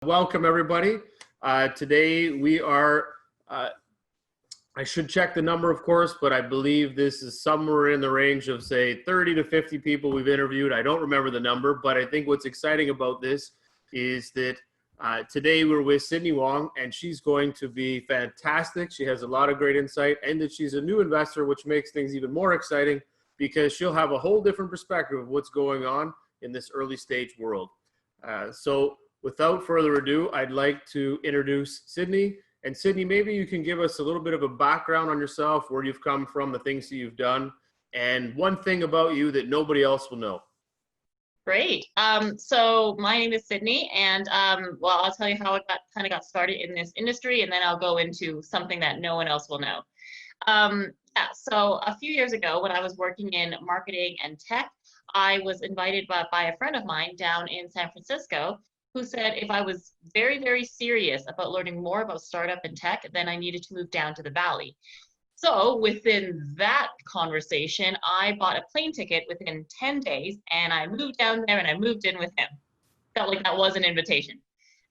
Welcome everybody. Today we are, I should check the number of course, but I believe this is somewhere in the range of say 30 to 50 people we've interviewed. I don't remember the number, but I think what's exciting about this is that today we're with Sydney Wong, and she's going to be fantastic. She has a lot of great insight, and that she's a new investor, which makes things even more exciting because she'll have a whole different perspective of what's going on in this early stage world. So without further ado, I'd like to introduce Sydney. And Sydney, maybe you can give us a little bit of a background on yourself, where you've come from, the things that you've done, and one thing about you that nobody else will know. Great. So my name is Sydney, and well, I'll tell you how I kind of got started in this industry, and then I'll go into something that no one else will know. Yeah, so a few years ago, when I was working in marketing and tech, I was invited by a friend of mine down in San Francisco, who said if I was very, very serious about learning more about startup and tech, then I needed to move down to the Valley. So within that conversation, I bought a plane ticket within 10 days, and I moved down there and I moved in with him. Felt like that was an invitation.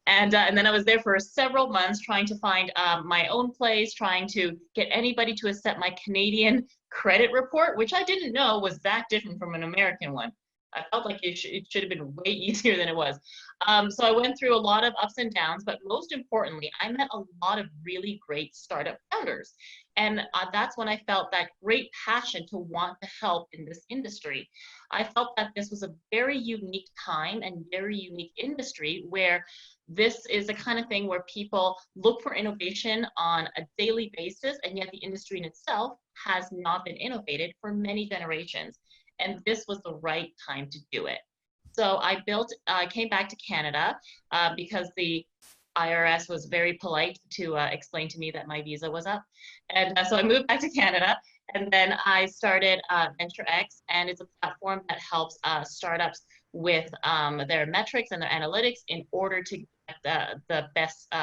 And then I was there for several months trying to find my own place, trying to get anybody to accept my Canadian credit report, which I didn't know was that different from an American one. I felt like it should have been way easier than it was. So I went through a lot of ups and downs, but most importantly, I met a lot of really great startup founders. And that's when I felt that great passion to want to help in this industry. I felt that this was a very unique time and very unique industry, where this is the kind of thing where people look for innovation on a daily basis, and yet the industry in itself has not been innovated for many generations. And this was the right time to do it. So I came back to Canada because the IRS was very polite to explain to me that my visa was up. And so I moved back to Canada, and then I started VentureX, and it's a platform that helps startups with their metrics and their analytics in order to get the best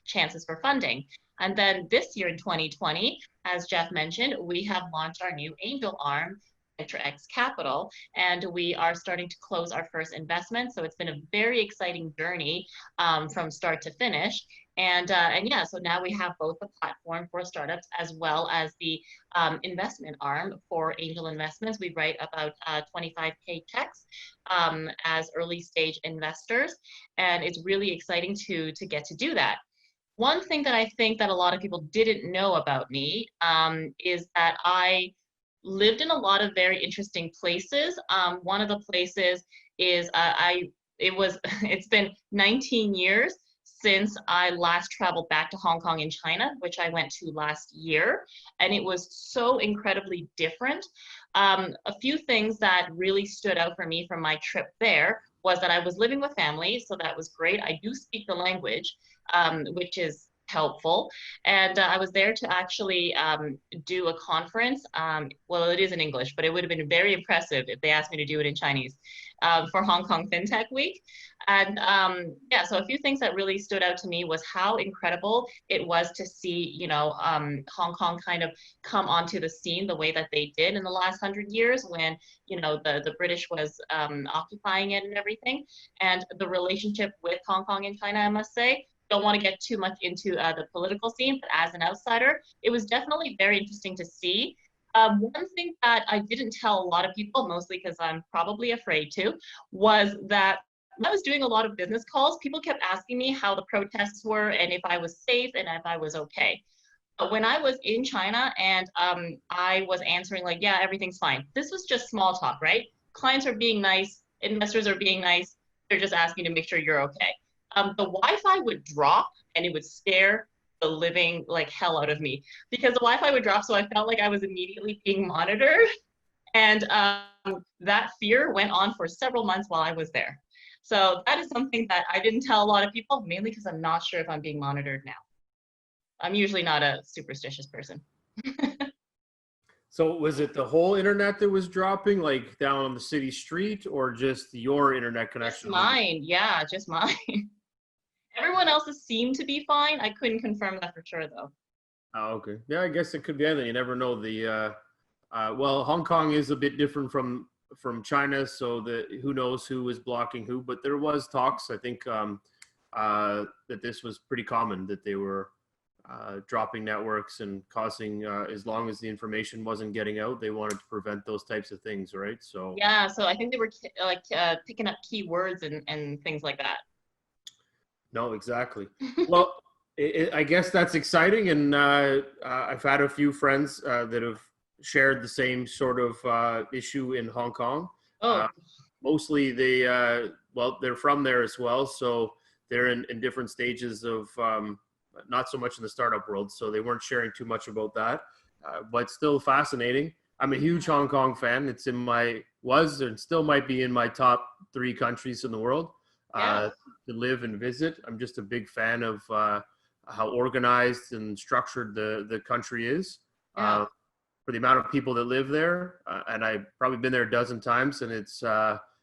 chances for funding. And then this year in 2020, as Jeff mentioned, we have launched our new angel arm, VentureX Capital, and we are starting to close our first investment. So it's been a very exciting journey from start to finish. And yeah, so now we have both the platform for startups as well as the investment arm for angel investments. We write about 25K checks as early stage investors, and it's really exciting to get to do that. One thing that I think that a lot of people didn't know about me is that I lived in a lot of very interesting places. One of the places is it's been 19 years since I last traveled back to Hong Kong in China, which I went to last year, and it was so incredibly different. A few things that really stood out for me from my trip there was that I was living with family, so that was great. I do speak the language, which is helpful. And I was there to actually do a conference. Well, it is in English, but it would have been very impressive if they asked me to do it in Chinese for Hong Kong FinTech Week. And yeah, so a few things that really stood out to me was how incredible it was to see, Hong Kong kind of come onto the scene the way that they did in the last 100 years when, the British was occupying it and everything. And the relationship with Hong Kong and China, I must say, don't want to get too much into the political scene, but as an outsider, it was definitely very interesting to see. One thing that I didn't tell a lot of people, mostly because I'm probably afraid to, was that when I was doing a lot of business calls, people kept asking me how the protests were and if I was safe and if I was okay. But when I was in China and I was answering like, yeah, everything's fine. This was just small talk, right? Clients are being nice, investors are being nice. They're just asking to make sure you're okay. The Wi-Fi would drop and it would scare the living like hell out of me because the Wi-Fi would drop. So I felt like I was immediately being monitored. And that fear went on for several months while I was there. So that is something that I didn't tell a lot of people, mainly because I'm not sure if I'm being monitored now. I'm usually not a superstitious person. So was it the whole internet that was dropping, like down on the city street, or just your internet connection? Just mine, yeah, just mine. Everyone else's seemed to be fine. I couldn't confirm that for sure, though. Oh, okay. Yeah, I guess it could be anything. You never know. Well, Hong Kong is a bit different from China, so who knows who is blocking who. But there was talks. I think that this was pretty common, that they were dropping networks and causing, as long as the information wasn't getting out, they wanted to prevent those types of things, right? So yeah, so I think they were picking up keywords and things like that. no, exactly. Well, I guess that's exciting, and I've had a few friends that have shared the same sort of issue in Hong Kong. Oh, Mostly they, well, they're from there as well, so they're in different stages of not so much in the startup world, so they weren't sharing too much about that, but still fascinating. I'm a huge Hong Kong fan. It's in my, was and still might be in my top 3 countries in the world yeah. to live and visit. I'm just a big fan of how organized and structured the country is. Yeah. For the amount of people that live there, and I've probably been there a dozen times, and it's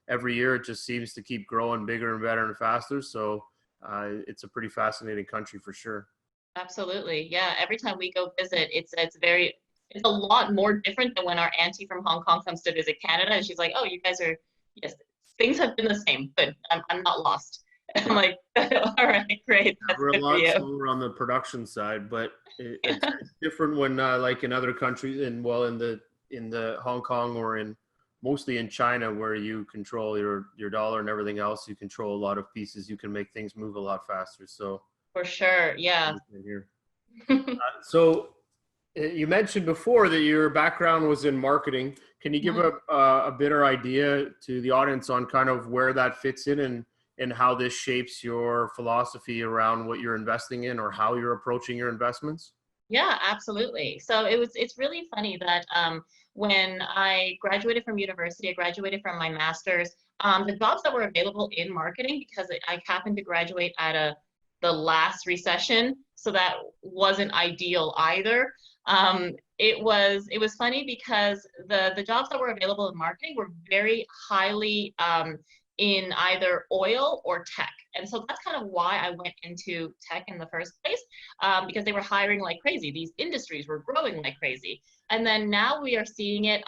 every year it just seems to keep growing bigger and better and faster. So it's a pretty fascinating country for sure. Absolutely. Yeah. Every time we go visit, it's a lot more different than when our auntie from Hong Kong comes to visit Canada, and she's like, "Oh, you guys are, yes, things have been the same, but I'm not lost." And I'm like, "All right, great. That's We're a good for lot you." slower on the production side, but it's different when like in other countries, and well, in the Hong Kong or in mostly in China, where you control your dollar and everything else, you control a lot of pieces. You can make things move a lot faster. So For sure. Yeah. here. So you mentioned before that your background was in marketing. Can you give a better idea to the audience on kind of where that fits in and how this shapes your philosophy around what you're investing in or how you're approaching your investments? Yeah, absolutely. So it's really funny that when I graduated from university, I graduated from my master's, the jobs that were available in marketing, because I happened to graduate at the last recession, so that wasn't ideal either. It was funny because the jobs that were available in marketing were very highly in either oil or tech. And so that's kind of why I went into tech in the first place, because they were hiring like crazy. These industries were growing like crazy. And then now we are seeing it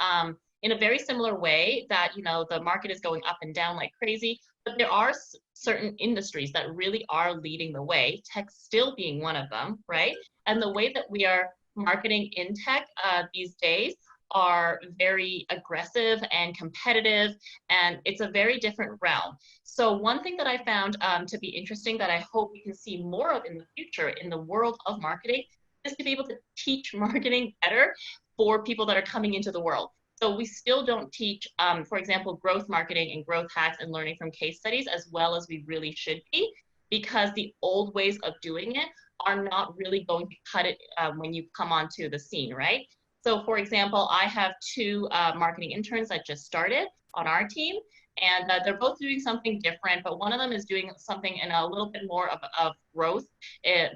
in a very similar way, that, you know, the market is going up and down like crazy, but there are certain industries that really are leading the way, tech still being one of them, right? And the way that we are marketing in tech these days are very aggressive and competitive, and it's a very different realm. So one thing that I found to be interesting, that I hope we can see more of in the future in the world of marketing, is to be able to teach marketing better for people that are coming into the world. So we still don't teach, for example, growth marketing and growth hacks and learning from case studies as well as we really should be, because the old ways of doing it are not really going to cut it when you come onto the scene, right? So for example, I have 2 marketing interns that just started on our team, and they're both doing something different, but one of them is doing something in a little bit more of growth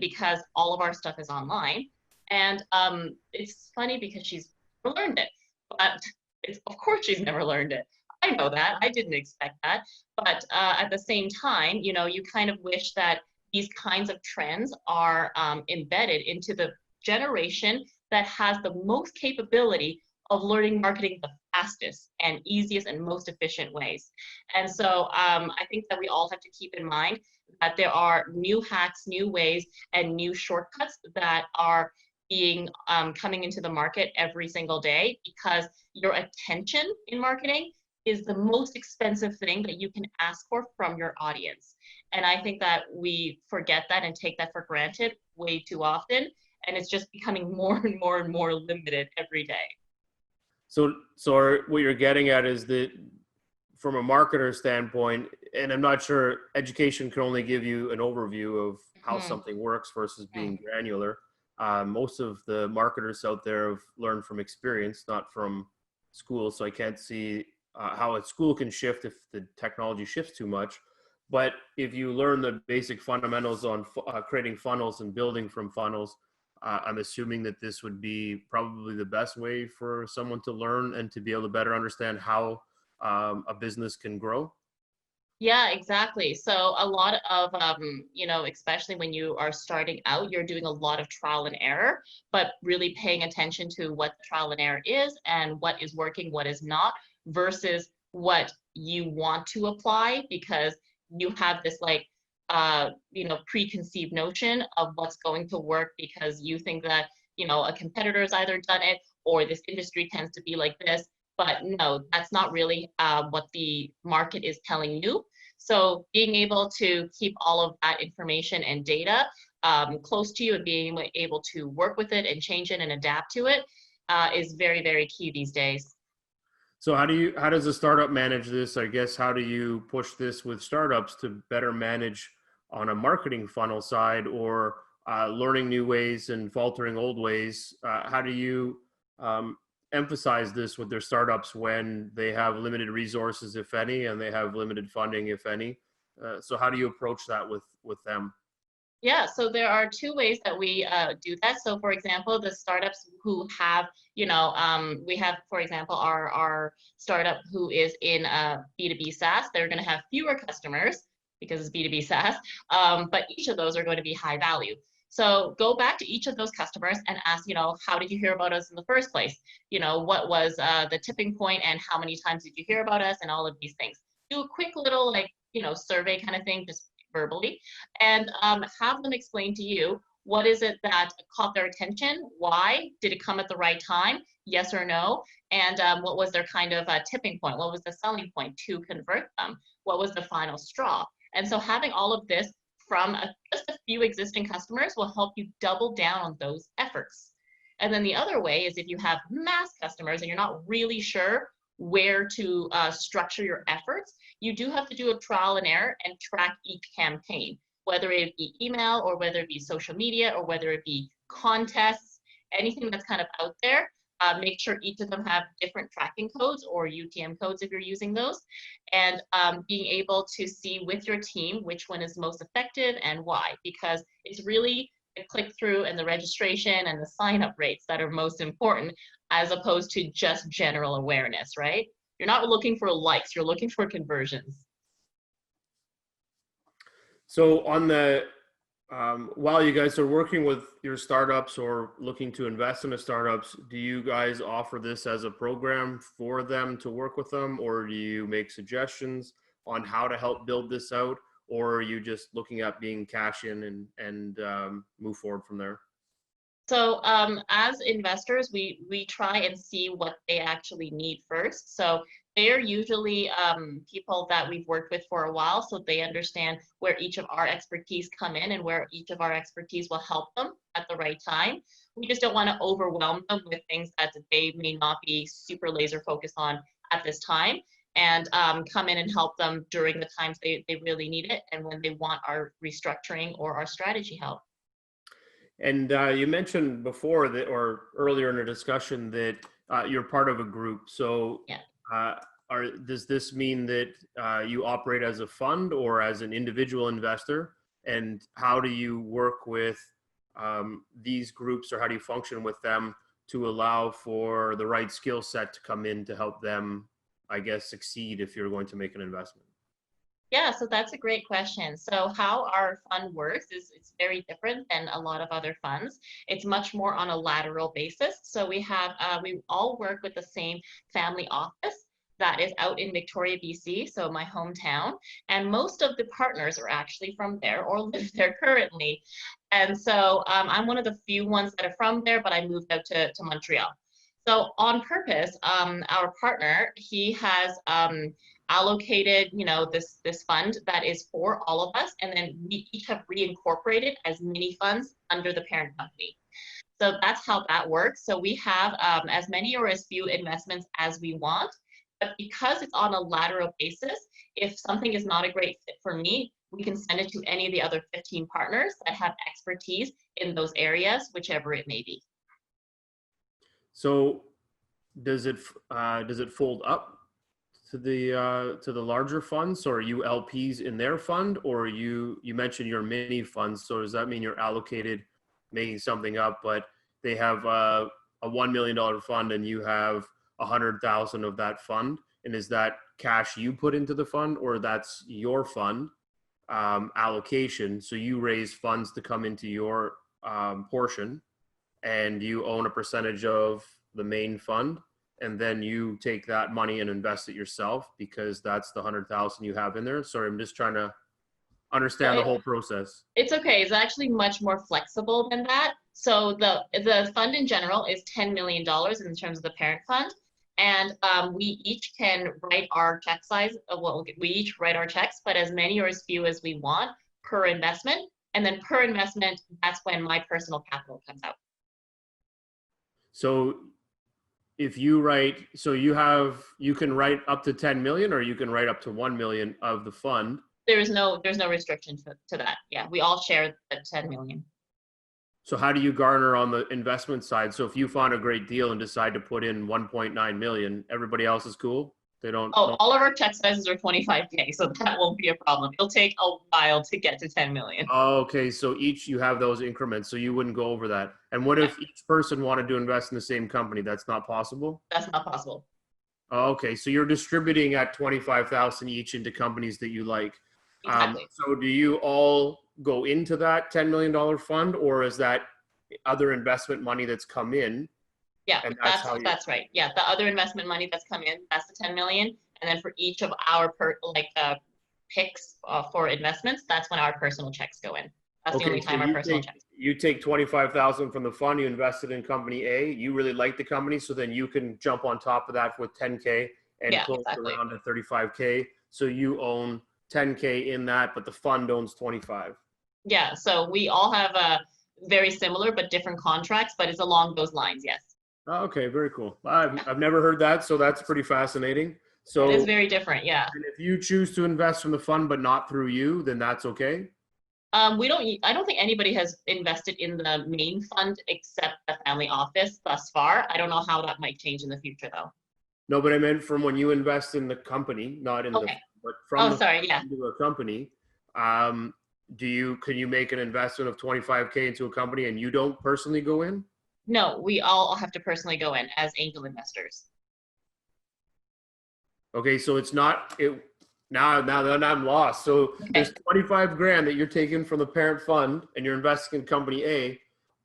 because all of our stuff is online. And it's funny because she's never learned it, but of course she's never learned it. I know that, I didn't expect that. But at the same time, you know, you kind of wish that these kinds of trends are embedded into the generation that has the most capability of learning marketing the fastest and easiest and most efficient ways. And so I think that we all have to keep in mind that there are new hacks, new ways, and new shortcuts that are being coming into the market every single day, because your attention in marketing is the most expensive thing that you can ask for from your audience. And I think that we forget that and take that for granted way too often. And it's just becoming more and more and more limited every day. So what you're getting at is that from a marketer standpoint, and I'm not sure, education can only give you an overview of how something works versus being granular. Most of the marketers out there have learned from experience, not from school. So I can't see how a school can shift if the technology shifts too much. But if you learn the basic fundamentals on creating funnels and building from funnels, I'm assuming that this would be probably the best way for someone to learn and to be able to better understand how a business can grow. Yeah, exactly. So a lot of, you know, especially when you are starting out, you're doing a lot of trial and error, but really paying attention to what the trial and error is and what is working, what is not, versus what you want to apply, because you have this like preconceived notion of what's going to work because you think that, a competitor's either done it or this industry tends to be like this. But no, that's not really what the market is telling you. So being able to keep all of that information and data close to you and being able to work with it and change it and adapt to it is very, very key these days. So how does a startup manage this? I guess, how do you push this with startups to better manage on a marketing funnel side, or learning new ways and faltering old ways? How do you emphasize this with their startups when they have limited resources, if any, and they have limited funding, if any? So how do you approach that with them? Yeah, so there are two ways that we do that. So for example, the startups who have, we have, for example, our startup who is in B2B SaaS, they're going to have fewer customers because it's B2B SaaS, but each of those are going to be high value. So go back to each of those customers and ask, how did you hear about us in the first place? What was the tipping point and how many times did you hear about us and all of these things. Do a quick little survey kind of thing, just verbally, and have them explain to you what is it that caught their attention, why, did it come at the right time, yes or no, and what was their kind of tipping point, what was the selling point to convert them, what was the final straw. And so having all of this from just a few existing customers will help you double down on those efforts. And then the other way is if you have mass customers and you're not really sure where to structure your efforts, you do have to do a trial and error and track each campaign, whether it be email or whether it be social media or whether it be contests, anything that's kind of out there. Make sure each of them have different tracking codes or UTM codes if you're using those, and being able to see with your team which one is most effective and why, because it's really the click-through and the registration and the sign-up rates that are most important, as opposed to just general awareness, right? You're not looking for likes, you're looking for conversions. So on the, while you guys are working with your startups or looking to invest in the startups, do you guys offer this as a program for them to work with them, or do you make suggestions on how to help build this out, or are you just looking at being cash in and move forward from there? So as investors, we try and see what they actually need first. So they're usually people that we've worked with for a while, so they understand where each of our expertise come in and where each of our expertise will help them at the right time. We just don't want to overwhelm them with things that they may not be super laser focused on at this time, and come in and help them during the times they really need it and when they want our restructuring or our strategy help. And you mentioned before that, or earlier in the discussion, that you're part of a group. So Yeah. does this mean that you operate as a fund or as an individual investor? And how do you work with these groups, or how do you function with them to allow for the right skill set to come in to help them, I guess, succeed if you're going to make an investment? Yeah, so that's a great question. So how our fund works is it's very different than a lot of other funds. It's much more on a lateral basis. So we all work with the same family office that is out in Victoria, BC, so my hometown. And most of the partners are actually from there or live there currently. And so I'm one of the few ones that are from there, but I moved out to Montreal. So on purpose, our partner, he has allocated, this fund that is for all of us, and then we each have reincorporated as mini funds under the parent company. So that's how that works. So we have as many or as few investments as we want, but because it's on a lateral basis, if something is not a great fit for me, we can send it to any of the other 15 partners that have expertise in those areas, whichever it may be. So does it fold up to the larger funds? So are you LPs in their fund, or you mentioned your mini funds? So does that mean you're allocated, making something up, but they have a $1 million fund and you have 100,000 of that fund? And is that cash you put into the fund, or that's your fund allocation? So you raise funds to come into your portion, and you own a percentage of the main fund, and then you take that money and invest it yourself because that's the 100,000 you have in there. Sorry, I'm just trying to understand the whole process. It's okay. It's actually much more flexible than that. So the fund in general is $10 million in terms of the parent fund. And we each can write our check size. Well, we each write our checks, but as many or as few as we want per investment. And then per investment, that's when my personal capital comes out. So if you write, so you can write up to 10 million, or you can write up to 1 million of the fund. There's no restriction to that. Yeah, we all share the 10 million. So how do you garner on the investment side? So if you find a great deal and decide to put in 1.9 million, everybody else is cool? They don't? Oh, all of our check sizes are 25K, so that won't be a problem. It'll take a while to get to 10 million. Oh, okay, so each you have those increments, so you wouldn't go over that. And what if each person wanted to invest in the same company? That's not possible? That's not possible. Oh, okay, so you're distributing at 25,000 each into companies that you like. Exactly. So do you all go into that $10 million fund, or is that other investment money that's come in? Yeah, and that's right. Yeah, the other investment money that's come in, that's the 10 million. And then for each of our picks for investments, that's when our personal checks go in. That's the only time our personal checks. You take 25,000 from the fund, you invested in company A, you really like the company, so then you can jump on top of that with 10K and close around to 35K. So you own 10K in that, but the fund owns 25. Yeah, so we all have very similar but different contracts, but it's along those lines, yes. Oh, okay, very cool. I've never heard that, so that's pretty fascinating. So it is very different, yeah. And if you choose to invest from the fund but not through you, then that's okay? I don't think anybody has invested in the main fund except the family office thus far. I don't know how that might change in the future though. No, but I meant from when you invest in the company, not in the, but from into a company. Can you make an investment of 25K into a company and you don't personally go in? No, we all have to personally go in as angel investors. Okay, so it's not now that I'm lost. So there's 25 grand that you're taking from the parent fund and you're investing in company A.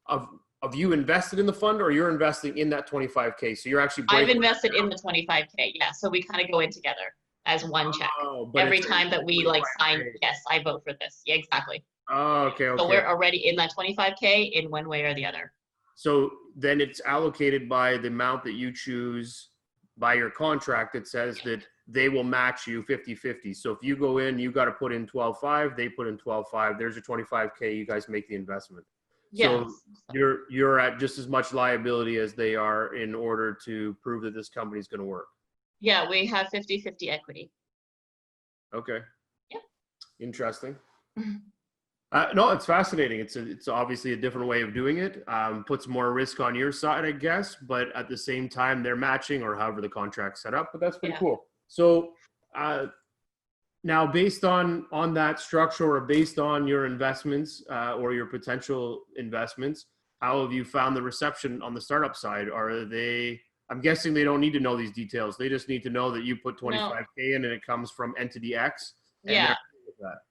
Of you invested in the fund, or you're investing in that 25K? So you're actually I've invested in the 25K, yeah. So we kind of go in together as one check. Every time that we sign, yes, I vote for this. Yeah, exactly. Oh, okay. So we're already in that 25K in one way or the other. So then it's allocated by the amount that you choose by your contract. It says that they will match you 50-50. So if you go in, you got to put in 12.5, they put in 12.5. There's your 25K. You guys make the investment. Yes. So you're at just as much liability as they are in order to prove that this company is going to work. Yeah, we have 50-50 equity. Okay. Yeah. Interesting. No, it's fascinating. It's obviously a different way of doing it. Puts more risk on your side, I guess, but at the same time, they're matching, or however the contract's set up. But that's pretty cool. So now, based on that structure, or based on your investments or your potential investments, how have you found the reception on the startup side? Are they? I'm guessing they don't need to know these details. They just need to know that you put 25K in and it comes from entity X. And they're cool with that.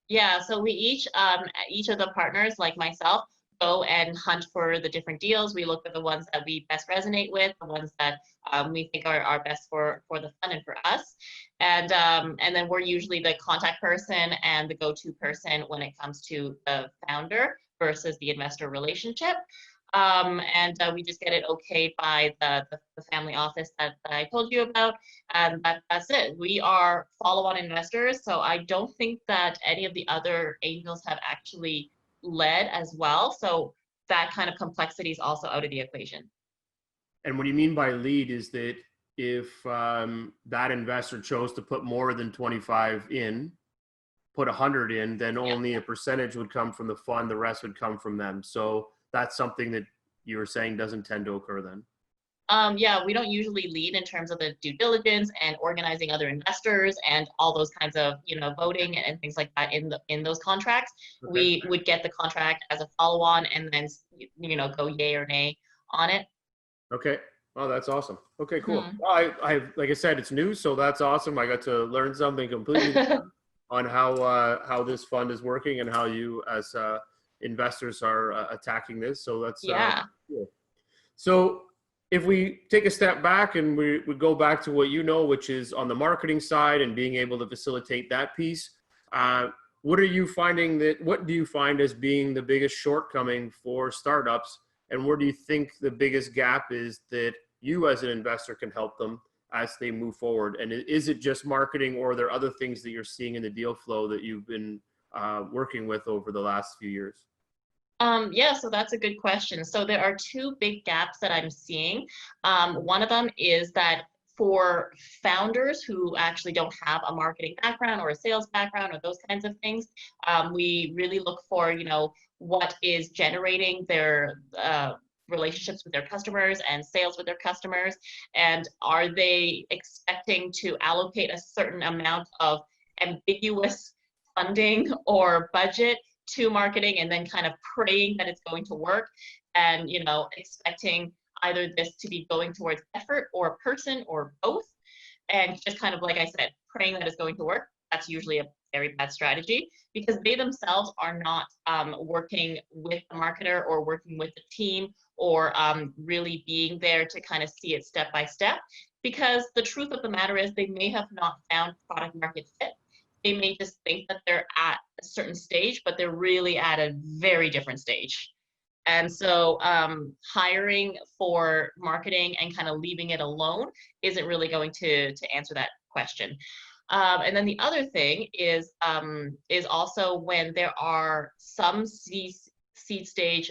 Yeah, so we each of the partners, like myself, go and hunt for the different deals. We look at the ones that we best resonate with, the ones that we think are best for the fund and for us. And then we're usually the contact person and the go-to person when it comes to the founder versus the investor relationship. We just get it okayed by the family office that I told you about, and that's it. We are follow-on investors, so I don't think that any of the other angels have actually led as well. So that kind of complexity is also out of the equation. And what do you mean by lead is that if that investor chose to put more than 25 in, put 100 in, then only a percentage would come from the fund, the rest would come from them. So that's something that you were saying doesn't tend to occur then. Yeah, we don't usually lead in terms of the due diligence and organizing other investors and all those kinds of, voting and things like that in those contracts. Okay. We would get the contract as a follow-on and then, go yay or nay on it. Okay. Oh, that's awesome. Okay, cool. Well, I like I said, it's new, so that's awesome. I got to learn something completely different on how this fund is working and how you as investors are attacking this. So that's cool. So if we take a step back and we go back to what which is on the marketing side and being able to facilitate that piece, what do you find as being the biggest shortcoming for startups, and where do you think the biggest gap is that you as an investor can help them as they move forward? And is it just marketing, or are there other things that you're seeing in the deal flow that you've been working with over the last few years? Yeah, so that's a good question. So there are two big gaps that I'm seeing. One of them is that for founders who actually don't have a marketing background or a sales background or those kinds of things, we really look for, what is generating their relationships with their customers and sales with their customers, and are they expecting to allocate a certain amount of ambiguous funding or budget to marketing and then kind of praying that it's going to work, and expecting either this to be going towards effort or a person or both, and just kind of, like I said, praying that it's going to work. That's usually a very bad strategy, because they themselves are not working with the marketer or working with the team, or really being there to kind of see it step by step, because the truth of the matter is they may have not found product market fit. They may just think that they're at a certain stage, but they're really at a very different stage. And so hiring for marketing and kind of leaving it alone isn't really going to answer that question. And then the other thing is also when there are some seed stage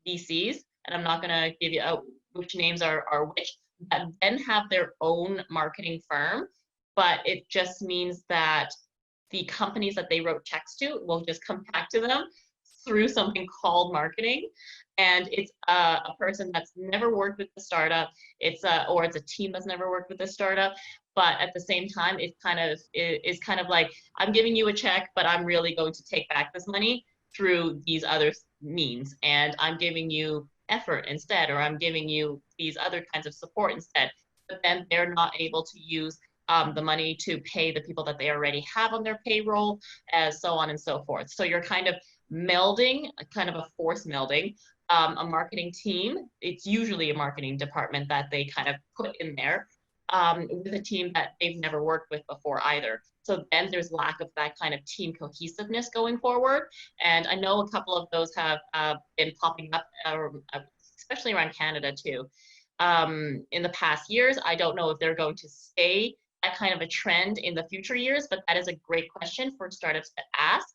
VCs, and I'm not going to give you which names are which, that then have their own marketing firm, but it just means that the companies that they wrote checks to will just come back to them through something called marketing. And it's a person that's never worked with the startup. Or it's a team that's never worked with the startup. But at the same time, it is kind of like, I'm giving you a check, but I'm really going to take back this money through these other means. And I'm giving you effort instead, or I'm giving you these other kinds of support instead. But then they're not able to use the money to pay the people that they already have on their payroll, so on and so forth. So you're kind of melding, kind of a force melding, a marketing team. It's usually a marketing department that they kind of put in there with a team that they've never worked with before either. So then there's lack of that kind of team cohesiveness going forward. And I know a couple of those have been popping up, especially around Canada too, in the past years. I don't know if they're going to stay that kind of a trend in the future years, but that is a great question for startups to ask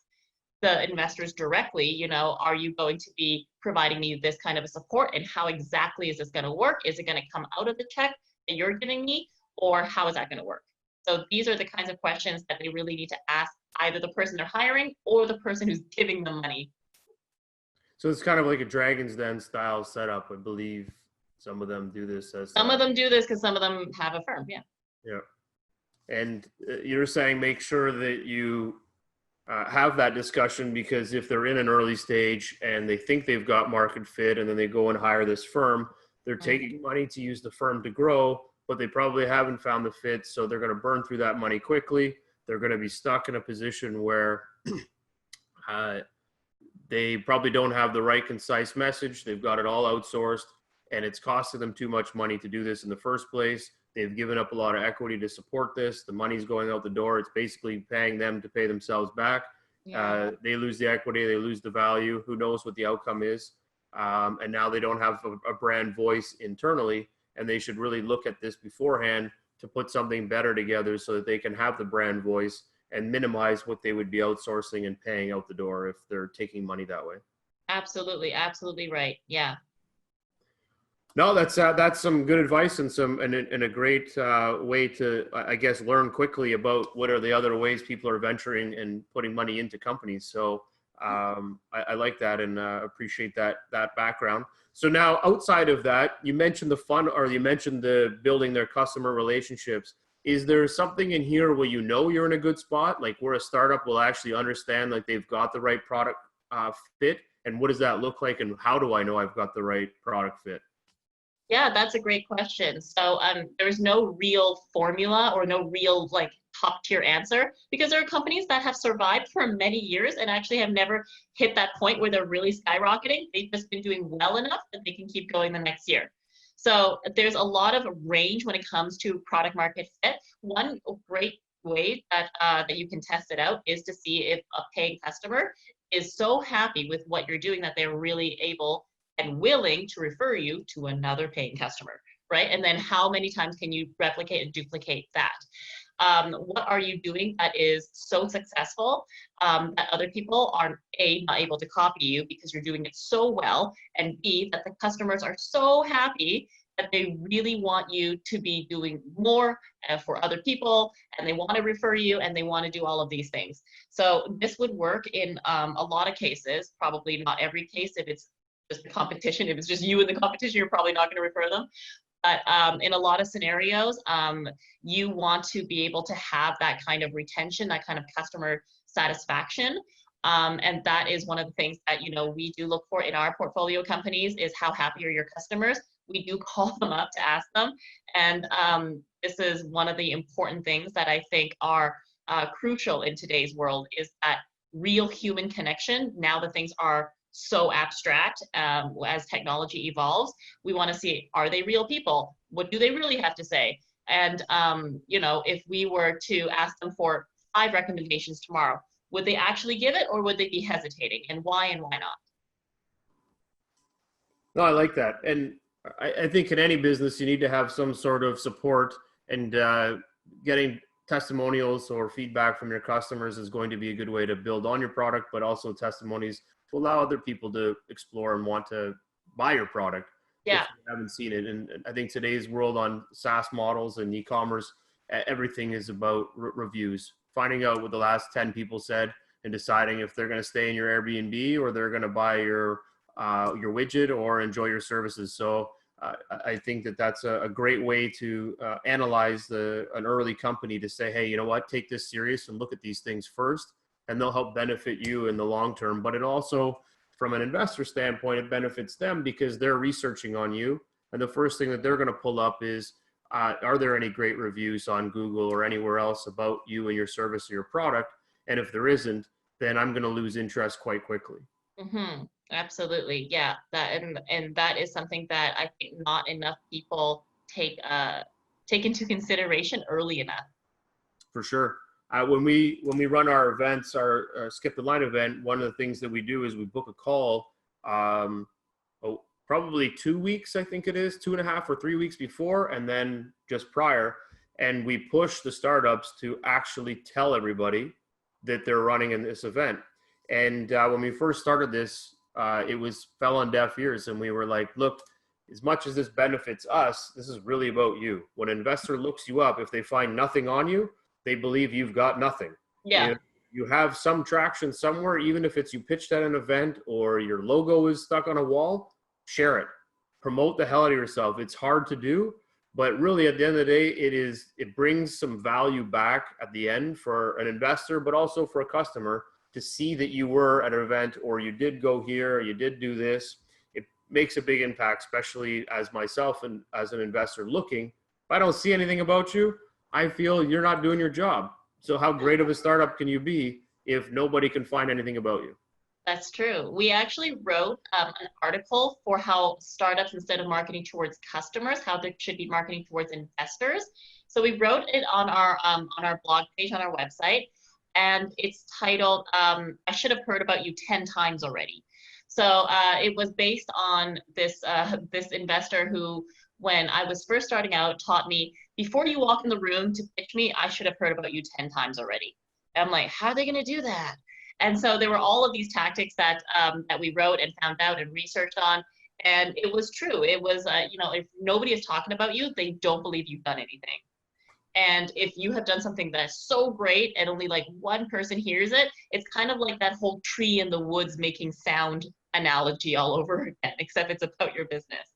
the investors directly. Are you going to be providing me this kind of a support, and how exactly is this going to work? Is it going to come out of the check that you're giving me, or how is that going to work? So these are the kinds of questions that they really need to ask either the person they're hiring or the person who's giving them money. So it's kind of like a Dragon's Den style setup, I believe. Some of them do this. Some of them do this because some of them have a firm. Yeah. Yeah. And you're saying make sure that you have that discussion, because if they're in an early stage and they think they've got market fit and then they go and hire this firm, they're taking money to use the firm to grow, but they probably haven't found the fit. So they're going to burn through that money quickly. They're going to be stuck in a position where they probably don't have the right concise message. They've got it all outsourced, and it's costing them too much money to do this in the first place. They've given up a lot of equity to support this. The money's going out the door. It's basically paying them to pay themselves back. Yeah. They lose the equity. They lose the value. Who knows what the outcome is? And now they don't have a brand voice internally, and they should really look at this beforehand to put something better together so that they can have the brand voice and minimize what they would be outsourcing and paying out the door if they're taking money that way. Absolutely. Absolutely right. Yeah. No, that's some good advice and a great way to, I guess, learn quickly about what are the other ways people are venturing and putting money into companies. So I like that and appreciate that background. So now, outside of that, you mentioned the fun, or you mentioned the building their customer relationships. Is there something in here where you're in a good spot, like where a startup will actually understand like they've got the right product fit, and what does that look like, and how do I know I've got the right product fit? Yeah, that's a great question. So there's no real formula or no real like top tier answer, because there are companies that have survived for many years and actually have never hit that point where they're really skyrocketing. They've just been doing well enough that they can keep going the next year. So there's a lot of range when it comes to product market fit. One great way that that you can test it out is to see if a paying customer is so happy with what you're doing that they're really able and willing to refer you to another paying customer, right? And then how many times can you replicate and duplicate that? What are you doing that is so successful that other people are A, not able to copy you because you're doing it so well, and B, that the customers are so happy that they really want you to be doing more for other people, and they want to refer you, and they want to do all of these things. So this would work in a lot of cases, probably not every case. If it's just a competition, if it's just you in the competition, you're probably not going to refer them. But in a lot of scenarios, you want to be able to have that kind of retention, that kind of customer satisfaction. And that is one of the things that, you know, we do look for in our portfolio companies is how happy are your customers. We do call them up to ask them. And this is one of the important things that I think are crucial in today's world is that real human connection. Now that things are so abstract as technology evolves, we want to see, are they real people? What do they really have to say? And, you know, if we were to ask them for 5 recommendations tomorrow, would they actually give it or would they be hesitating, and why not? No, I like that. And I think in any business, you need to have some sort of support, and getting testimonials or feedback from your customers is going to be a good way to build on your product, but also testimonies to allow other people to explore and want to buy your product. Yeah. If you haven't seen it. And I think today's world on SaaS models and e-commerce, everything is about reviews, finding out what the last 10 people said and deciding if they're going to stay in your Airbnb or they're going to buy your widget or enjoy your services. So I think that that's a great way to analyze an early company to say, hey, you know what, take this serious and look at these things first, and they'll help benefit you in the long term. But it also, from an investor standpoint, it benefits them because they're researching on you. And the first thing that they're going to pull up is, are there any great reviews on Google or anywhere else about you and your service or your product? And if there isn't, then I'm going to lose interest quite quickly. Mm-hmm. Absolutely. Yeah. That and that is something that I think not enough people take into consideration early enough. For sure. When we run our events, our Skip the Line event, one of the things that we do is we book a call, probably 2 weeks, I think it is, 2.5 or 3 weeks before, and then just prior. And we push the startups to actually tell everybody that they're running in this event. And when we first started this, it fell on deaf ears, and we were like, look, as much as this benefits us, this is really about you. When an investor looks you up, if they find nothing on you, they believe you've got nothing. Yeah. You have some traction somewhere, even if it's you pitched at an event or your logo is stuck on a wall, share it. Promote the hell out of yourself. It's hard to do, but really at the end of the day, it brings some value back at the end for an investor, but also for a customer to see that you were at an event, or you did go here, or you did do this. It makes a big impact, especially as myself and as an investor looking. If I don't see anything about you, I feel you're not doing your job. So how great of a startup can you be if nobody can find anything about you? That's true. We actually wrote an article for how startups, instead of marketing towards customers, how they should be marketing towards investors. So we wrote it on our blog page on our website, and it's titled "I Should Have Heard About You 10 Times Already." So it was based on this investor who, when I was first starting out, taught me, before you walk in the room to pitch me, I should have heard about you 10 times already. And I'm like, how are they going to do that? And so there were all of these tactics that we wrote and found out and researched on. And it was true. It was, if nobody is talking about you, they don't believe you've done anything. And if you have done something that's so great and only like one person hears it, it's kind of like that whole tree in the woods making sound analogy all over again, except it's about your business.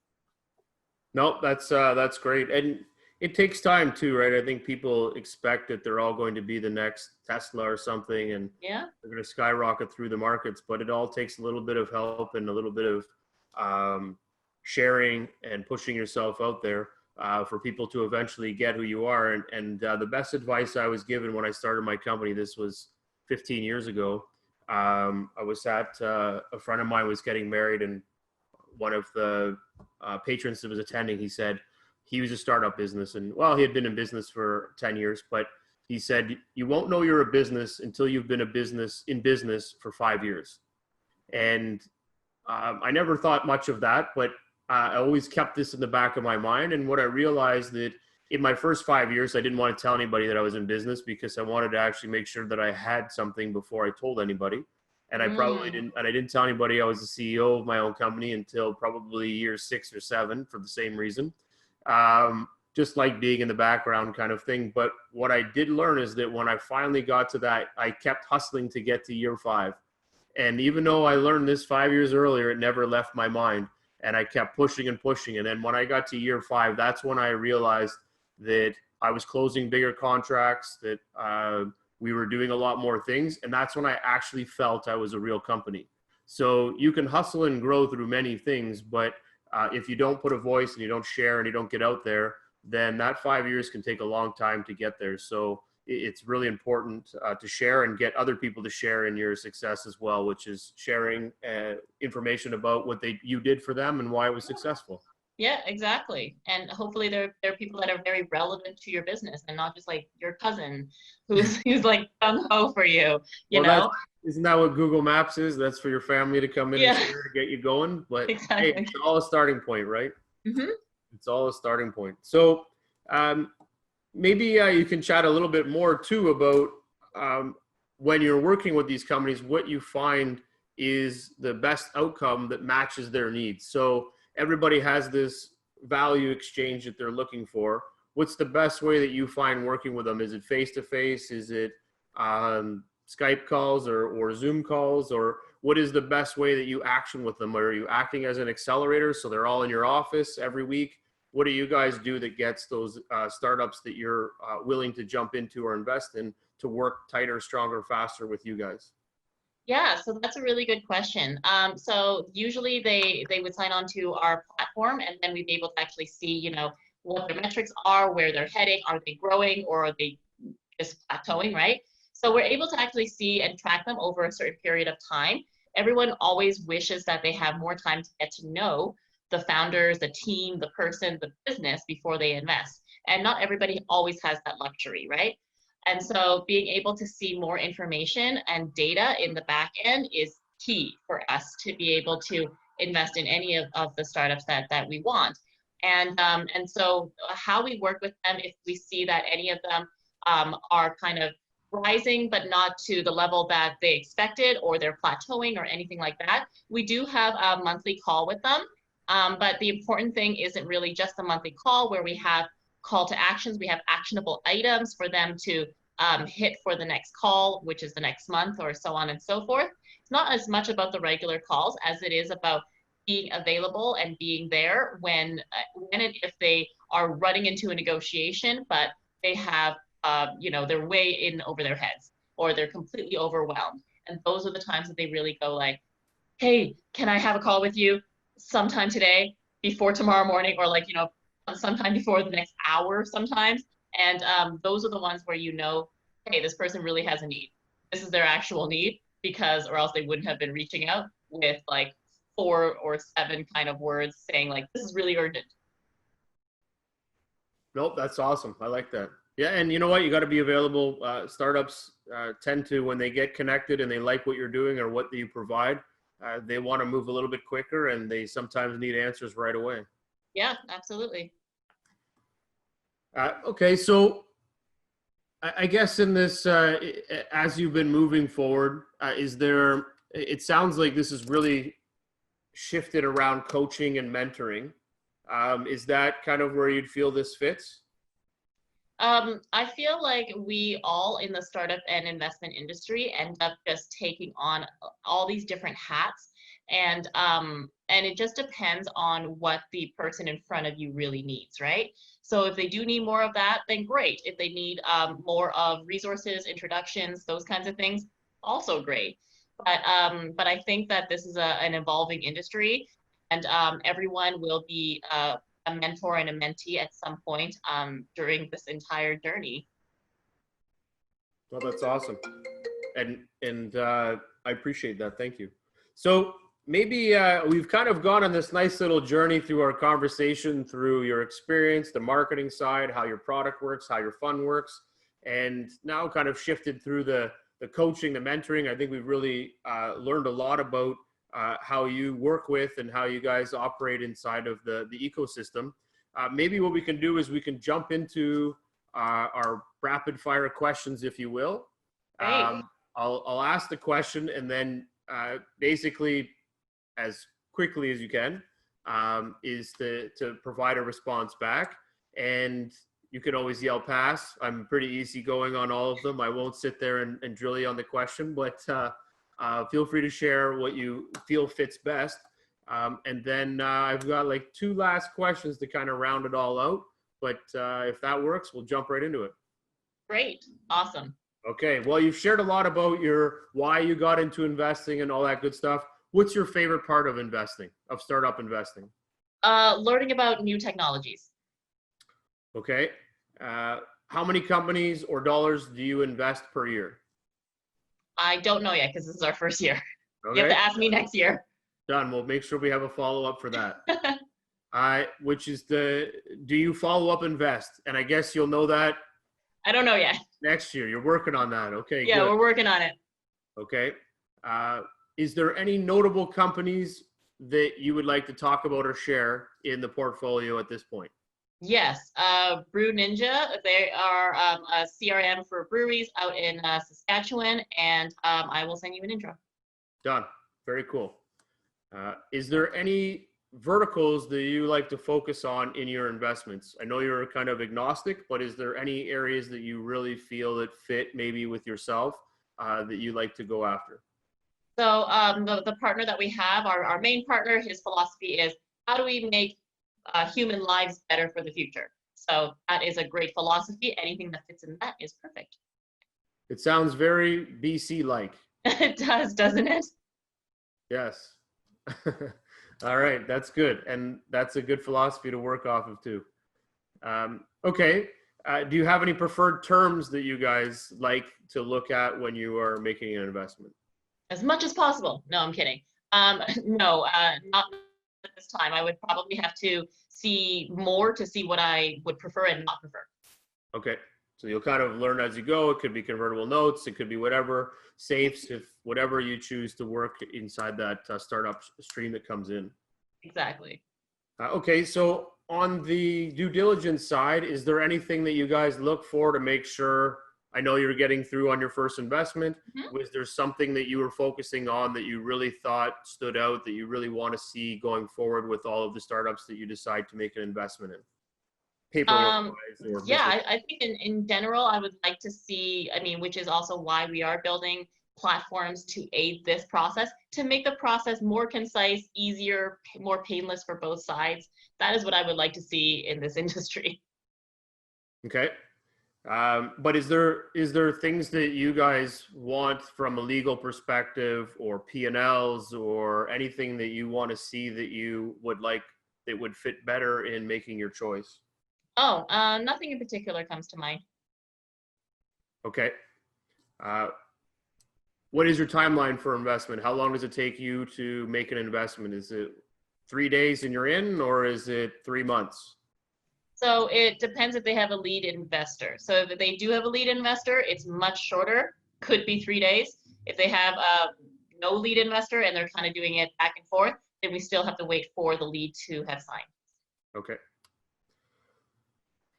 No, that's great. And it takes time too, right? I think people expect that they're all going to be the next Tesla or something, and yeah, they're going to skyrocket through the markets, but it all takes a little bit of help and a little bit of sharing and pushing yourself out there for people to eventually get who you are. And the best advice I was given when I started my company, this was 15 years ago, I was at, a friend of mine was getting married, and one of the patrons that was attending, he said he was a startup business, and well, he had been in business for 10 years, but he said, you won't know you're a business until you've been in business for 5 years. And I never thought much of that, but I always kept this in the back of my mind. And what I realized that in my first 5 years, I didn't want to tell anybody that I was in business because I wanted to actually make sure that I had something before I told anybody. And I probably didn't, and I didn't tell anybody I was the CEO of my own company until probably year 6 or 7 for the same reason. Just like being in the background kind of thing. But what I did learn is that when I finally got to that, I kept hustling to get to year 5. And even though I learned this 5 years earlier, it never left my mind. And I kept pushing and pushing. And then when I got to year 5, that's when I realized that I was closing bigger contracts, that we were doing a lot more things. And that's when I actually felt I was a real company. So you can hustle and grow through many things, but if you don't put a voice and you don't share and you don't get out there, then that 5 years can take a long time to get there. So it's really important to share and get other people to share in your success as well, which is sharing information about what you did for them and why it was successful. Yeah, exactly. And hopefully there are people that are very relevant to your business and not just like your cousin who's like gung ho for you, you know? Isn't that what Google Maps is? That's for your family to come in and share to get you going. But exactly. Hey, it's all a starting point, right? Mm-hmm. It's all a starting point. So maybe you can chat a little bit more too about when you're working with these companies, what you find is the best outcome that matches their needs. So everybody has this value exchange that they're looking for. What's the best way that you find working with them? Is it face-to-face? Is it Skype calls or Zoom calls? Or what is the best way that you action with them? Are you acting as an accelerator so they're all in your office every week? What do you guys do that gets those startups that you're willing to jump into or invest in to work tighter, stronger, faster with you guys? Yeah, so that's a really good question. So usually they would sign on to our platform, and then we'd be able to actually see, you know, what their metrics are, where they're heading, are they growing, or are they just plateauing, right? So we're able to actually see and track them over a certain period of time. Everyone always wishes that they have more time to get to know the founders, the team, the person, the business before they invest. And not everybody always has that luxury, right? And so being able to see more information and data in the back end is key for us to be able to invest in any of the startups that we want. And so how we work with them, if we see that any of them are kind of rising, but not to the level that they expected, or they're plateauing or anything like that, we do have a monthly call with them. But the important thing isn't really just a monthly call where we have call to actions. We have actionable items for them to hit for the next call, which is the next month, or so on and so forth. It's not as much about the regular calls as it is about being available and being there when and if they are running into a negotiation, but they have, you know, they're way in over their heads, or they're completely overwhelmed. And those are the times that they really go like, hey, can I have a call with you sometime today, before tomorrow morning, or like, you know, sometime before the next hour sometimes. And those are the ones where you know, hey, this person really has a need. This is their actual need, because or else they wouldn't have been reaching out with like 4 or 7 kind of words saying like, this is really urgent. Nope, that's awesome. I like that. Yeah, and you know what? You got to be available. Startups tend to, when they get connected and they like what you're doing or what you provide, they want to move a little bit quicker, and they sometimes need answers right away. Yeah, absolutely. Okay, so I guess in this, as you've been moving forward, it sounds like this is really shifted around coaching and mentoring. Is that kind of where you'd feel this fits? I feel like we all in the startup and investment industry end up just taking on all these different hats, and it just depends on what the person in front of you really needs, right? So if they do need more of that, then great. If they need more of resources, introductions, those kinds of things, also great. But I think that this is an evolving industry, and everyone will be a mentor and a mentee at some point during this entire journey. Well, that's awesome. And I appreciate that. Thank you. So maybe we've kind of gone on this nice little journey through our conversation, through your experience, the marketing side, how your product works, how your fund works. and now kind of shifted through the coaching, the mentoring. I think we've really learned a lot about how you work with and how you guys operate inside of the ecosystem. Maybe what we can do is we can jump into our rapid fire questions, if you will. Great. I'll ask the question, and then basically as quickly as you can is to provide a response back. And you can always yell pass. I'm pretty easygoing on all of them. I won't sit there and drill you on the question, but feel free to share what you feel fits best. And then I've got like 2 last questions to kind of round it all out. But if that works, we'll jump right into it. Great. Awesome. Okay. Well, you've shared a lot about why you got into investing and all that good stuff. What's your favorite part of investing, of startup investing? Learning about new technologies. Okay. How many companies or dollars do you invest per year? I don't know yet because this is our first year. Okay. You have to ask me next year. Done. We'll make sure we have a follow-up for that. Which is do you follow up invest? And I guess you'll know that. I don't know yet. Next year. You're working on that. Okay. Yeah, good. we're working on it. Okay. Is there any notable companies that you would like to talk about or share in the portfolio at this point? Yes, Brew Ninja. They are a CRM for breweries out in Saskatchewan, and I will send you an intro. Done. Very cool. Is there any verticals that you like to focus on in your investments? I know you're kind of agnostic, but is there any areas that you really feel that fit maybe with yourself that you like to go after? So the partner that we have, our main partner, his philosophy is, how do we make human lives better for the future? So that is a great philosophy. Anything that fits in that is perfect. It sounds very BC-like. It does, doesn't it? Yes. All right, that's good. And that's a good philosophy to work off of too. Okay. Do you have any preferred terms that you guys like to look at when you are making an investment? As much as possible. No, I'm kidding. No, not at this time. I would probably have to see more to see what I would prefer and not prefer. Okay. So you'll kind of learn as you go. It could be convertible notes. It could be whatever, safes, if whatever you choose to work inside that startup stream that comes in. Exactly. Okay. So on the due diligence side, is there anything that you guys look for to make sure, I know you're getting through on your first investment. Mm-hmm. Was there something that you were focusing on that you really thought stood out that you really want to see going forward with all of the startups that you decide to make an investment in? Paperwork-wise or yeah, I think in general, I would like to see, which is also why we are building platforms to aid this process, to make the process more concise, easier, more painless for both sides. That is what I would like to see in this industry. Okay. But is there things that you guys want from a legal perspective or P&Ls or anything that you want to see that you would like that would fit better in making your choice? Oh, nothing in particular comes to mind. Okay. What is your timeline for investment? How long does it take you to make an investment? Is it 3 days and you're in, or is it 3 months? So it depends if they have a lead investor. So if they do have a lead investor, it's much shorter, could be 3 days. If they have no lead investor and they're kind of doing it back and forth, then we still have to wait for the lead to have signed. Okay.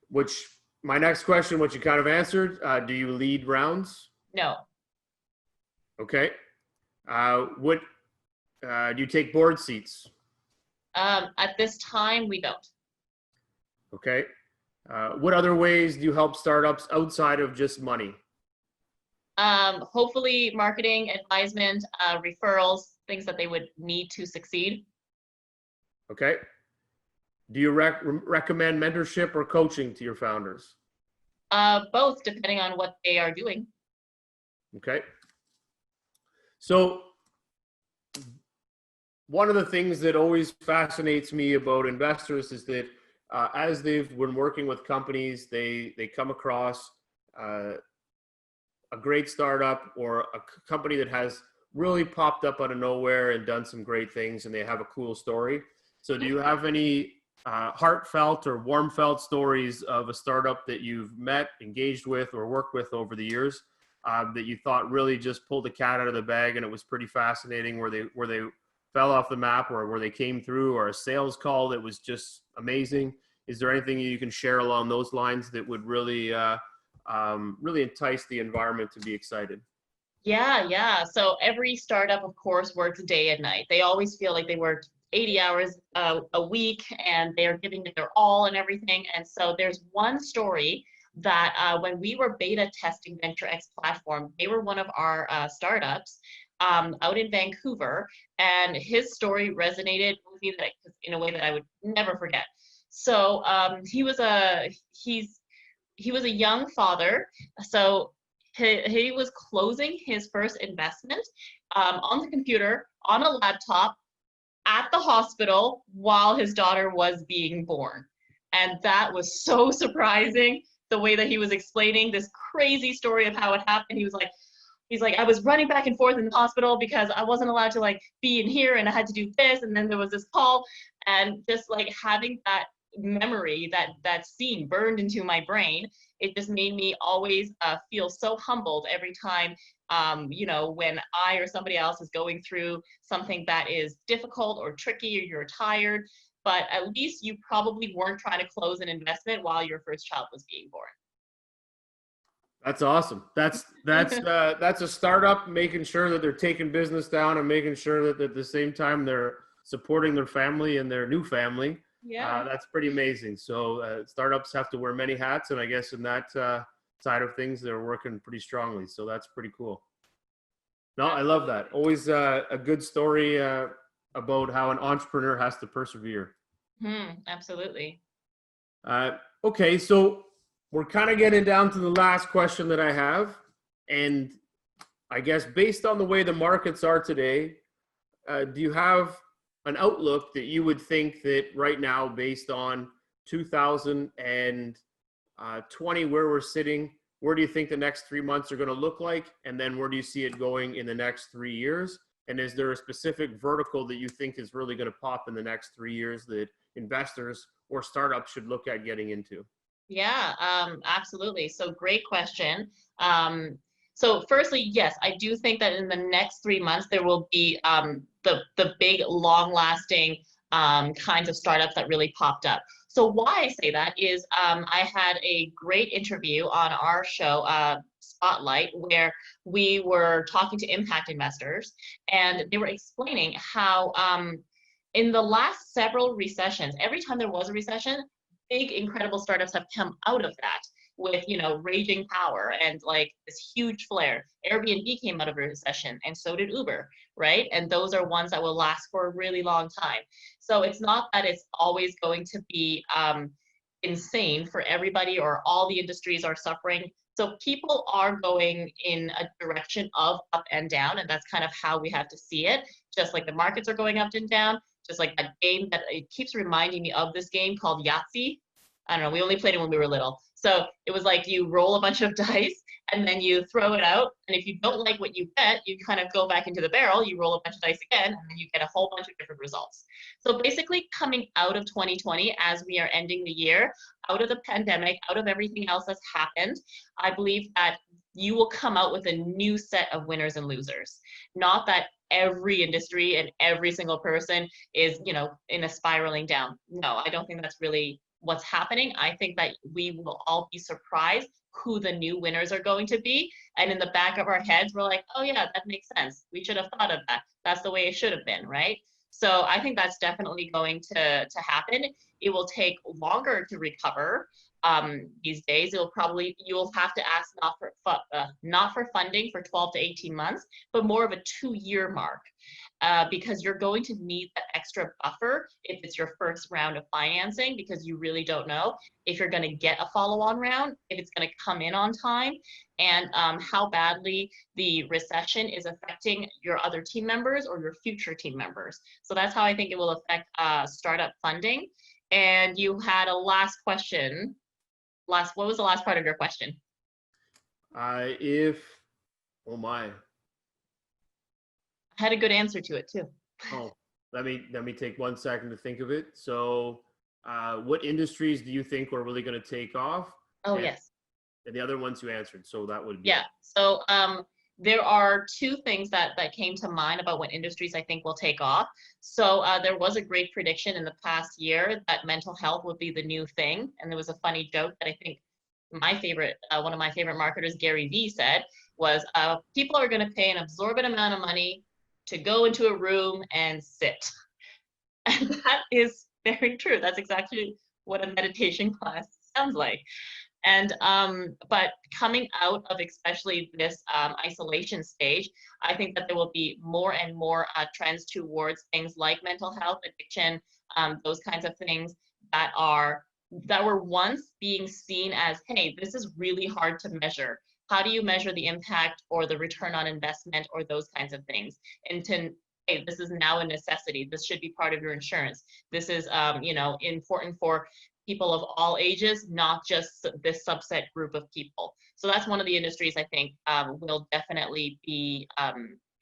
Which, my next question, which you kind of answered, do you lead rounds? No. Okay. Do you take board seats? At this time, we don't. Okay. What other ways do you help startups outside of just money? Hopefully marketing, advisement, referrals, things that they would need to succeed. Okay. Do you recommend mentorship or coaching to your founders? Both, depending on what they are doing. Okay. So one of the things that always fascinates me about investors is that as they've been working with companies, they come across a great startup or a company that has really popped up out of nowhere and done some great things, and they have a cool story. So do you have any heartfelt or warm-felt stories of a startup that you've met, engaged with, or worked with over the years that you thought really just pulled the cat out of the bag and it was pretty fascinating, where they fell off the map, or where they came through, or a sales call that was just amazing? Is there anything you can share along those lines that would really really entice the environment to be excited? Yeah. So every startup, of course, works day and night. They always feel like they work 80 hours a week and they're giving it their all and everything. And so there's one story that when we were beta testing VentureX platform, they were one of our startups out in Vancouver, and his story resonated with me in a way that I would never forget. So he was a young father. So he was closing his first investment on the computer, on a laptop, at the hospital while his daughter was being born. And that was so surprising, the way that he was explaining this crazy story of how it happened. He's like, I was running back and forth in the hospital because I wasn't allowed to like be in here, and I had to do this, and then there was this call, and just like having that memory, that scene burned into my brain, it just made me always feel so humbled every time, when I or somebody else is going through something that is difficult or tricky, or you're tired, but at least you probably weren't trying to close an investment while your first child was being born. That's awesome. That's a startup making sure that they're taking business down and making sure that at the same time they're supporting their family and their new family. Yeah. That's pretty amazing. So startups have to wear many hats, and I guess in that side of things, they're working pretty strongly. So that's pretty cool. No, I love that. Always a good story about how an entrepreneur has to persevere. Absolutely. Okay, so we're kind of getting down to the last question that I have. And I guess based on the way the markets are today, do you have an outlook that you would think that right now, based on 2020, where we're sitting, where do you think the next 3 months are going to look like? And then where do you see it going in the next 3 years? And is there a specific vertical that you think is really going to pop in the next 3 years that investors or startups should look at getting into? Yeah, absolutely. So great question. So firstly, yes, I do think that in the next 3 months there will be the big, long-lasting kinds of startups that really popped up. So why I say that is I had a great interview on our show, Spotlight, where we were talking to impact investors, and they were explaining how in the last several recessions, every time there was a recession, big, incredible startups have come out of that with, raging power and like this huge flare. Airbnb came out of a recession, and so did Uber, right? And those are ones that will last for a really long time. So it's not that it's always going to be insane for everybody, or all the industries are suffering. So people are going in a direction of up and down, and that's kind of how we have to see it. Just like the markets are going up and down, just like that game that it keeps reminding me of, this game called Yahtzee. I don't know, we only played it when we were little. So it was like you roll a bunch of dice and then you throw it out. And if you don't like what you get, you kind of go back into the barrel, you roll a bunch of dice again, and then you get a whole bunch of different results. So basically, coming out of 2020, as we are ending the year, out of the pandemic, out of everything else that's happened, I believe that you will come out with a new set of winners and losers. Not that every industry and every single person is, in a spiraling down. No, I don't think that's really what's happening. I think that we will all be surprised who the new winners are going to be. And in the back of our heads, we're like, oh yeah, that makes sense. We should have thought of that. That's the way it should have been, right? So I think that's definitely going to happen. It will take longer to recover. These days, you'll have to ask not for funding for 12 to 18 months, but more of a 2-year mark, because you're going to need that extra buffer if it's your first round of financing, because you really don't know if you're going to get a follow-on round, if it's going to come in on time, and how badly the recession is affecting your other team members or your future team members. So that's how I think it will affect startup funding. And you had a last question. What was the last part of your question? Oh my. I had a good answer to it too. Oh, let me take 1 second to think of it. So what industries do you think are really going to take off? Oh, And, yes. and the other ones you answered. So that would be Yeah. So there are two things that came to mind about what industries I think will take off. So there was a great prediction in the past year that mental health would be the new thing, and there was a funny joke that I think my favorite, one of my favorite marketers, Gary Vee, said was, people are going to pay an absorbent amount of money to go into a room and sit. And that is very true. That's exactly what a meditation class sounds like. And but coming out of especially this isolation stage, I think that there will be more and more trends towards things like mental health, addiction, those kinds of things that were once being seen as, hey, this is really hard to measure. How do you measure the impact or the return on investment or those kinds of things? And to, hey, this is now a necessity. This should be part of your insurance. This is, important for people of all ages, not just this subset group of people. So that's one of the industries I think will definitely be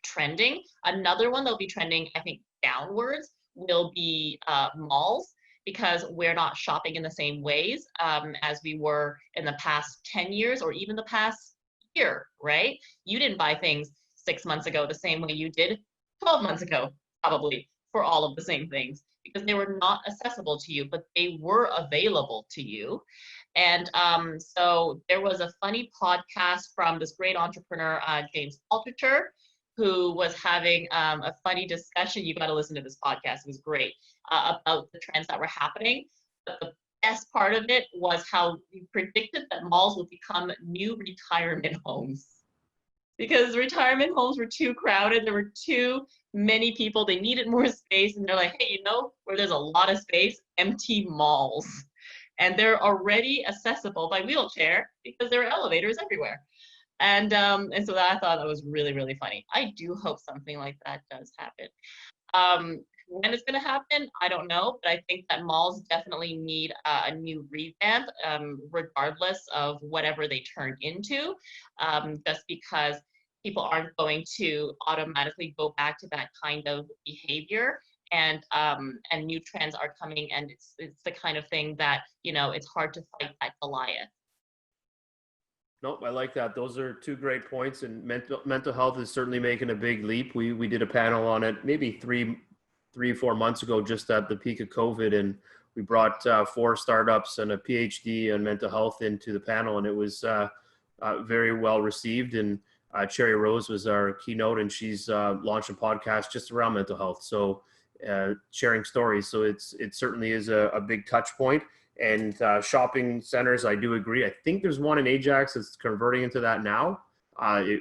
trending. Another one that'll be trending, I think, downwards will be malls, because we're not shopping in the same ways as we were in the past 10 years or even the past year, right? You didn't buy things 6 months ago the same way you did 12 months ago, probably, for all of the same things, because they were not accessible to you, but they were available to you. And so there was a funny podcast from this great entrepreneur, James Altucher, who was having a funny discussion. You got to listen to this podcast. It was great, about the trends that were happening. But the best part of it was how he predicted that malls would become new retirement homes, because retirement homes were too crowded. There were too many people. They needed more space. And they're like, hey, where there's a lot of space? Empty malls. And they're already accessible by wheelchair because there are elevators everywhere. And so I thought that was really, really funny. I do hope something like that does happen. When it's going to happen, I don't know, but I think that malls definitely need a new revamp, regardless of whatever they turn into, just because people aren't going to automatically go back to that kind of behavior. And new trends are coming, and it's the kind of thing that, it's hard to fight that Goliath. Nope, I like that. Those are two great points, and mental health is certainly making a big leap. We did a panel on it maybe 4 months ago, just at the peak of COVID, and we brought 4 startups and a PhD in mental health into the panel, and it was very well received. And Cherry Rose was our keynote, and she's launched a podcast just around mental health, so sharing stories. So it certainly is a big touch point. And shopping centers, I do agree. I think there's one in Ajax that's converting into that now. I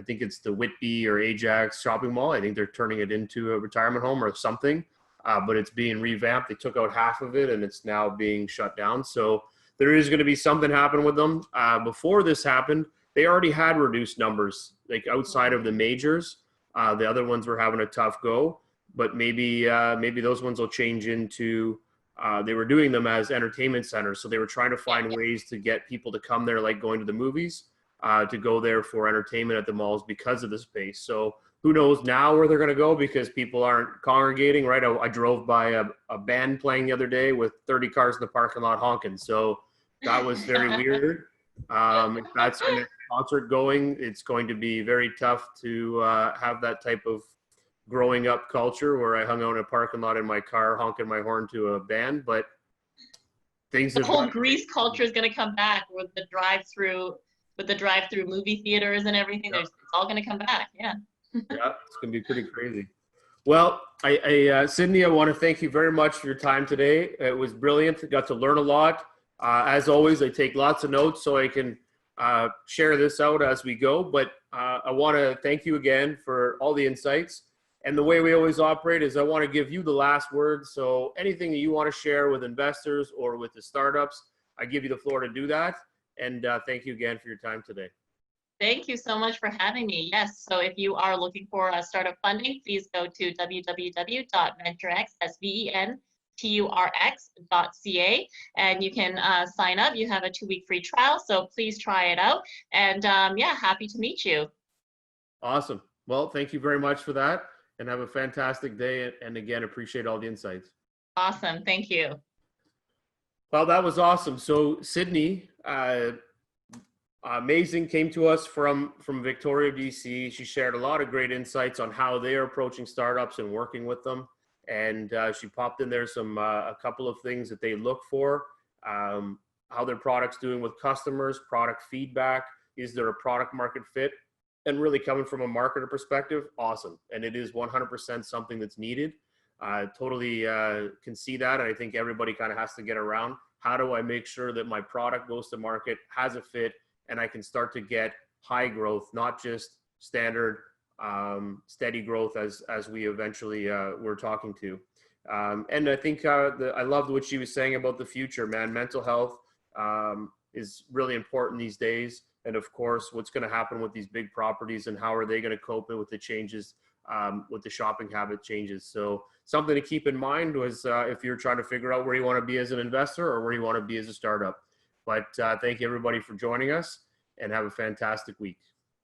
think it's the Whitby or Ajax shopping mall. I think they're turning it into a retirement home or something, but it's being revamped. They took out half of it and it's now being shut down. So there is going to be something happen with them. Before this happened, they already had reduced numbers, like outside of the majors. The other ones were having a tough go, but maybe those ones will change into, they were doing them as entertainment centers. So they were trying to find ways to get people to come there, like going to the movies, to go there for entertainment at the malls because of the space. So who knows now where they're going to go, because people aren't congregating, right? I drove by a band playing the other day with 30 cars in the parking lot honking. So that was very weird. If that's the next concert going, it's going to be very tough to have that type of growing up culture where I hung out in a parking lot in my car honking my horn to a band. But things the have whole Grease culture is going to come back with the drive-through movie theaters and everything. Yeah. It's all going to come back. Yeah. Yeah, it's going to be pretty crazy. Well, Sydney, I want to thank you very much for your time today. It was brilliant. Got to learn a lot. As always, I take lots of notes so I can share this out as we go. But I want to thank you again for all the insights. And the way we always operate is I want to give you the last word. So anything that you want to share with investors or with the startups, I give you the floor to do that. And thank you again for your time today. Thank you so much for having me. Yes, so if you are looking for a startup funding, please go to www.venturex.ca, and you can sign up. You have a 2-week free trial, so please try it out. And happy to meet you. Awesome. Well, thank you very much for that, and have a fantastic day. And again, appreciate all the insights. Awesome. Thank you. Well, that was awesome. So Sydney, amazing, came to us from Victoria, BC. She shared a lot of great insights on how they are approaching startups and working with them. And she popped in there some a couple of things that they look for, how their product's doing with customers, product feedback, is there a product market fit, and really coming from a marketer perspective, awesome. And it is 100% something that's needed. Totally can see that. And I think everybody kind of has to get around, how do I make sure that my product goes to market, has a fit, and I can start to get high growth, not just standard steady growth as we eventually were talking to. And I think I loved what she was saying about the future, man. Mental health is really important these days. And of course, what's going to happen with these big properties and how are they going to cope with the changes, with the shopping habit changes. So something to keep in mind was if you're trying to figure out where you want to be as an investor or where you want to be as a startup. But thank you everybody for joining us, and have a fantastic week.